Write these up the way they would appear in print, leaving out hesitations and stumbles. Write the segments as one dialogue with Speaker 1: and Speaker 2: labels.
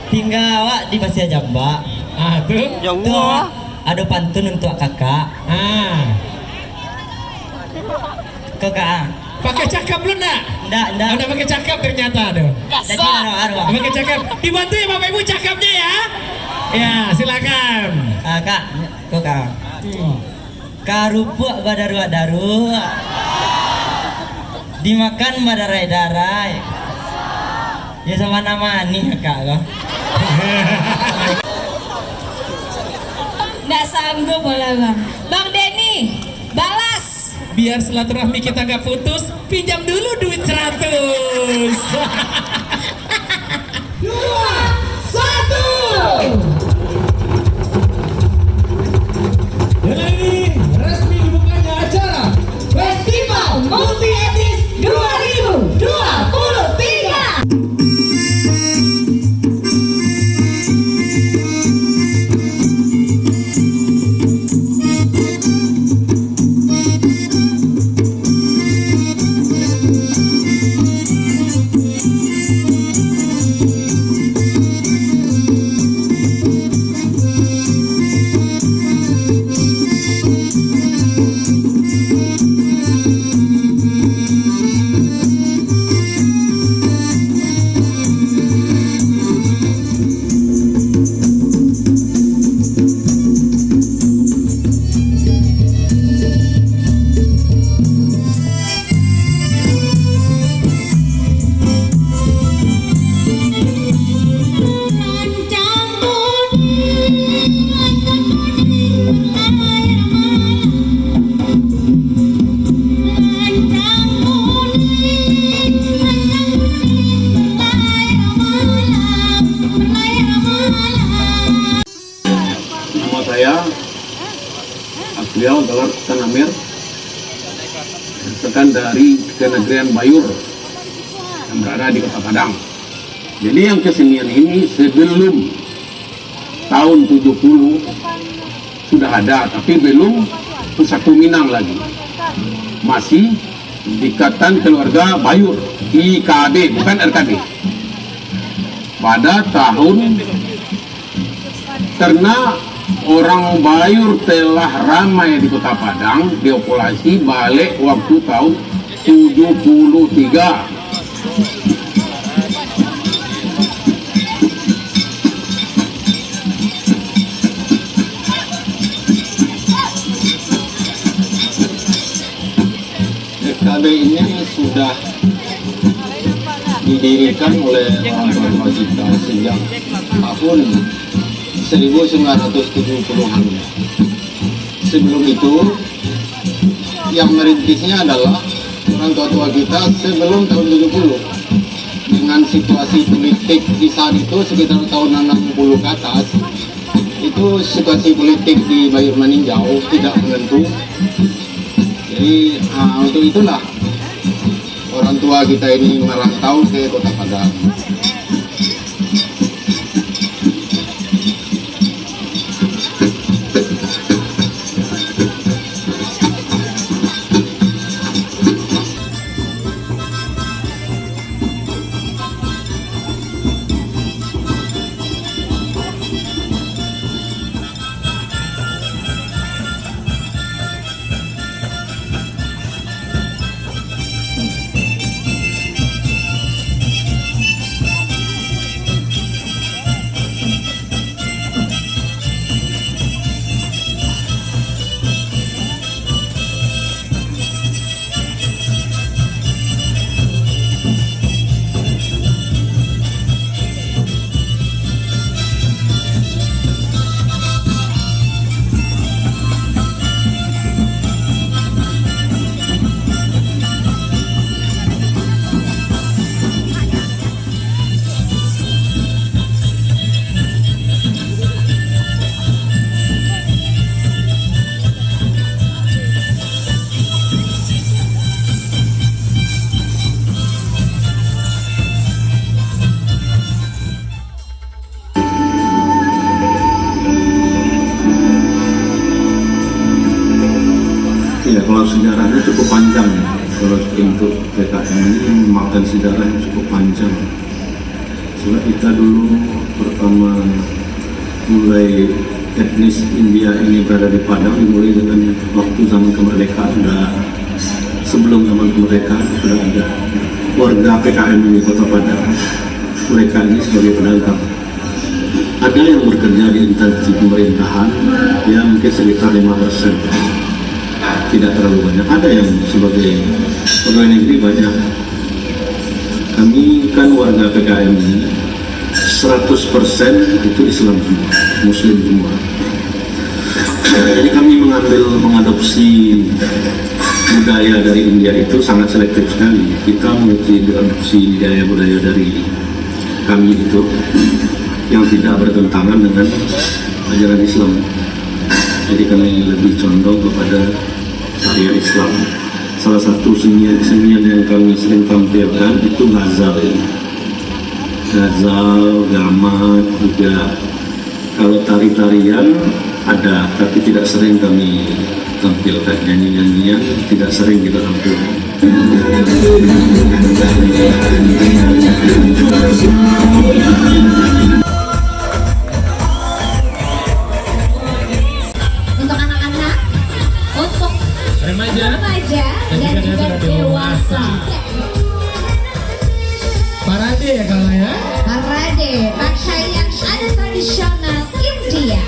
Speaker 1: Tinggal awak di Pasir Jamba.
Speaker 2: Tuh.
Speaker 1: Tuh, ada pantun untuk kakak. Kakak.
Speaker 2: Pakai cakap lu nak?
Speaker 1: Ndak.
Speaker 2: Udah pakai cakap ternyata aduh.
Speaker 1: Jadi arwah.
Speaker 2: Pakai cakap. Dibantu ya Bapak Ibu cakapnya ya. Ya, silakan.
Speaker 1: Kak, kakak. Karupuk badaru-daru. Dimakan badarai-darai. Ya sama nama nih kak kok.
Speaker 3: Nggak sanggup lah bang. Bang Denny, balas.
Speaker 2: Biar silaturahmi kita gak putus, pinjam dulu duit 100. 2, 1. Dan ini resmi dibukanya acara
Speaker 3: Festival Multi Etnis 2023.
Speaker 4: Nama saya Asliau Dalar Tanamir, rekan dari Kenegerian Bayur yang berada di Kota Padang. Jadi yang kesenian ini sebelum tahun 70 sudah ada, tapi belum Pusako Minang lagi. Masih Ikatan Keluarga Bayur, IKB, bukan RKB. Pada tahun, karena orang Bayur telah ramai di Kota Padang, diokulasi balik waktu tahun 73. SKB ini sudah didirikan oleh orang tua kita sejak tahun 1970-an. Sebelum itu yang merintisnya adalah orang tua kita sebelum tahun 70. Dengan situasi politik di saat itu sekitar tahun 60 ke atas, itu situasi politik di Bayur Maninjau tidak menentu. Jadi untuk itulah orang tua kita ini merantau ke Kota Padang.
Speaker 5: Karena kita dulu pertama mulai etnis India ini berada di Padang dimulai dengan waktu zaman kemerdekaan. Sebelum zaman kemerdekaan sudah ada warga PKM di Kota Padang. Mereka ini sebagai pedagang. Ada yang bekerja di instansi pemerintahan, ya mungkin sekitar 5%. Tidak terlalu banyak. Ada yang sebagai pegawai negeri banyak. Kami kan warga PKM ini 100% itu Islam semua, Muslim semua. Jadi kami mengadopsi budaya dari India itu sangat selektif sekali. Kita mengadopsi budaya dari kami itu yang tidak bertentangan dengan ajaran Islam. Jadi kami lebih condong kepada syariat Islam. Salah satu senian yang kami sering tampilkan itu ghazal, gamat juga. Kalau tari-tarian ada, tapi tidak sering kami tampilkan. Nyanyi-nyanyian tidak sering kita tampilkan.
Speaker 3: Untuk anak-anak, untuk
Speaker 2: Remaja
Speaker 3: remaja dan juga dewasa.
Speaker 2: parade ya kalau ya.
Speaker 3: Parade pakaian adat tradisional India.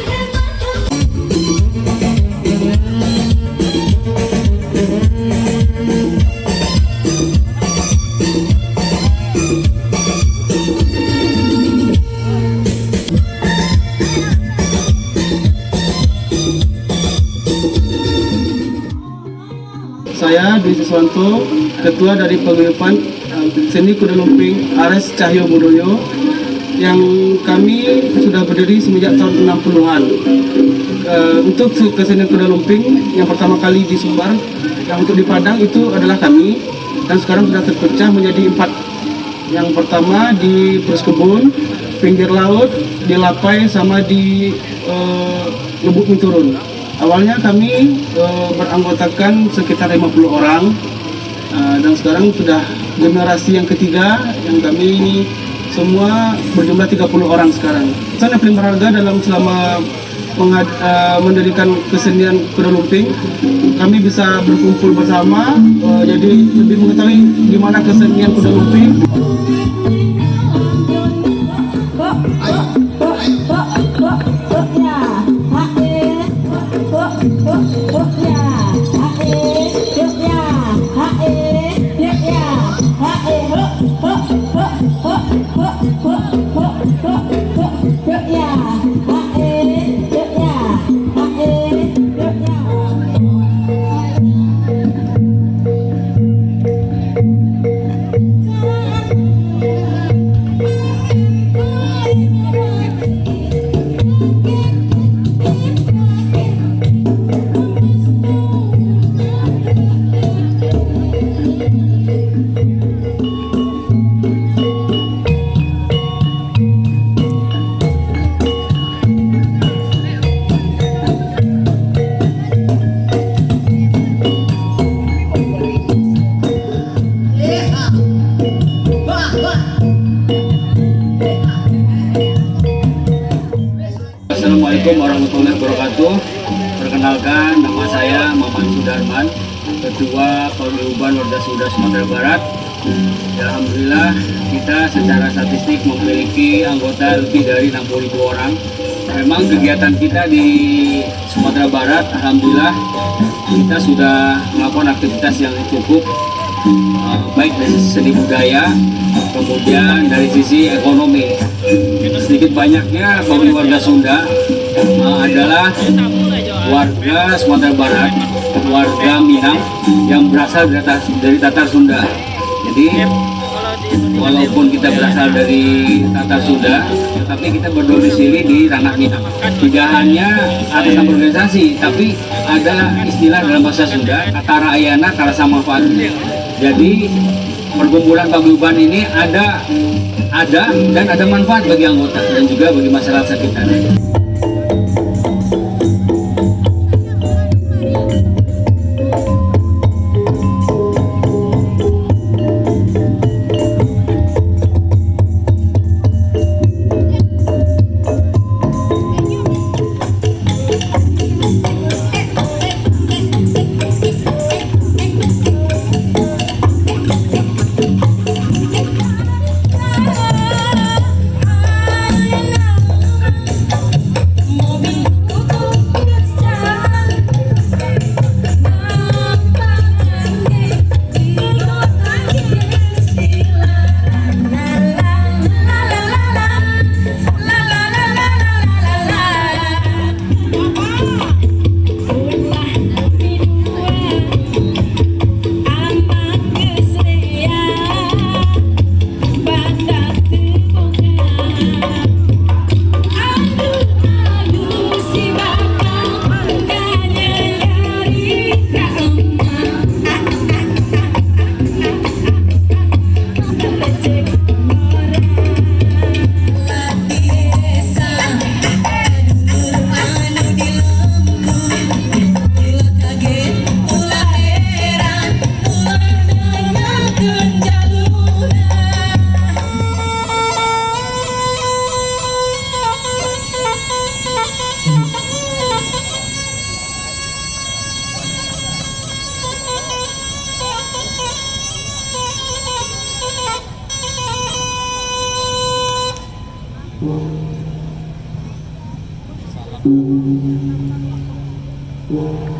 Speaker 6: Saya Dwi Siswanto, Ketua dari Paguyuban Seni Kuda Lumping Ares Cahyo Budoyo, yang kami sudah berdiri semenjak tahun 60-an. Untuk kesenian kuda lumping yang pertama kali di Sumbar, yang untuk di Padang itu adalah kami, dan sekarang sudah terpecah menjadi 4. Yang pertama di Perskebun, pinggir laut, di Lapai, sama di Lubuk Minturun. Awalnya kami beranggotakan sekitar 50 orang, dan sekarang sudah generasi yang ketiga yang kami ini semua berjumlah 30 orang sekarang. Saya paling berharga dalam selama mendirikan kesenian kuda lumping, kami bisa berkumpul bersama, jadi lebih mengetahui gimana kesenian kuda lumping.
Speaker 7: Assalamualaikum warahmatullahi wabarakatuh. Perkenalkan, nama saya Maman Sudarman, Ketua Paguyuban Warga Sunda Sumatera Barat. Ya, alhamdulillah kita secara statistik memiliki anggota lebih dari 60.000 orang. Memang kegiatan kita di Sumatera Barat, alhamdulillah kita sudah melakukan aktivitas yang cukup baik dari seni budaya, kemudian dari sisi ekonomi. Sedikit banyaknya paguyuban warga Sunda adalah warga Sumatera Barat, warga Minang yang berasal dari Tatar Sunda. Jadi walaupun kita berasal dari Tatar Sunda, tetapi kita berdomisili di ranah Minang. Tidak hanya ada nama organisasi, tapi ada istilah dalam bahasa Sunda, Katara Ayana Karasa Manfaat. Jadi perkumpulan paguyuban ini ada dan ada manfaat bagi anggota dan juga bagi masyarakat sekitar.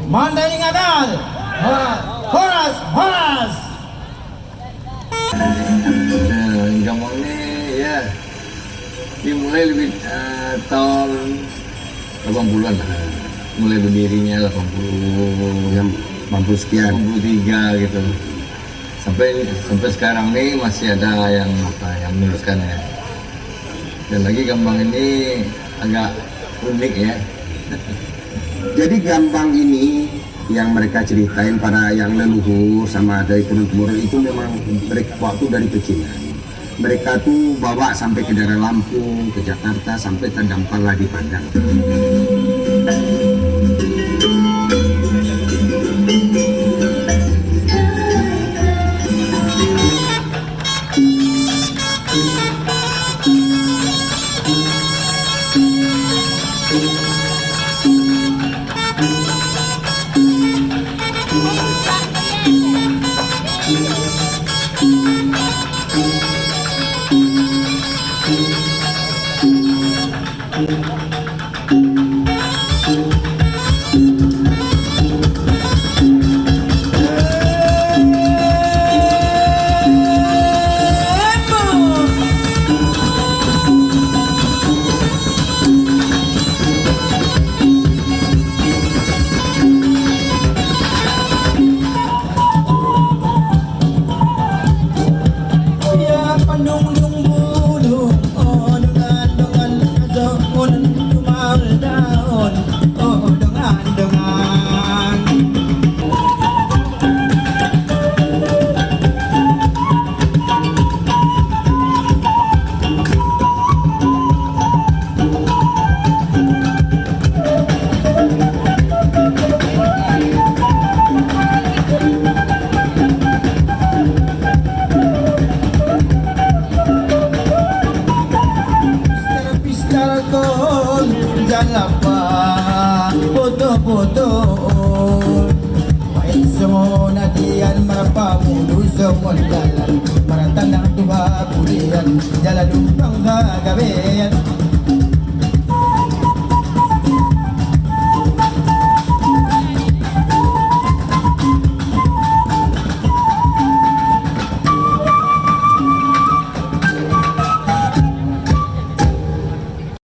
Speaker 1: Mandai ngadal. Horas, horas.
Speaker 4: Gampang ini ya dimulai lebih tahun 80-an lah. Mulai berdirinya 80 yang 80 sekian 83 gitu. Sampai sekarang nih masih ada yang meneruskan ya. Dan lagi Gambang ini agak unik ya.
Speaker 8: Jadi Gambang ini yang mereka ceritain para yang leluhur sama dari turun-temurun itu memang mereka waktu dari kecilan. Mereka tuh bawa sampai ke daerah Lampung, ke Jakarta, sampai terdampar lah di Padang.
Speaker 1: Jalan lumpang gawean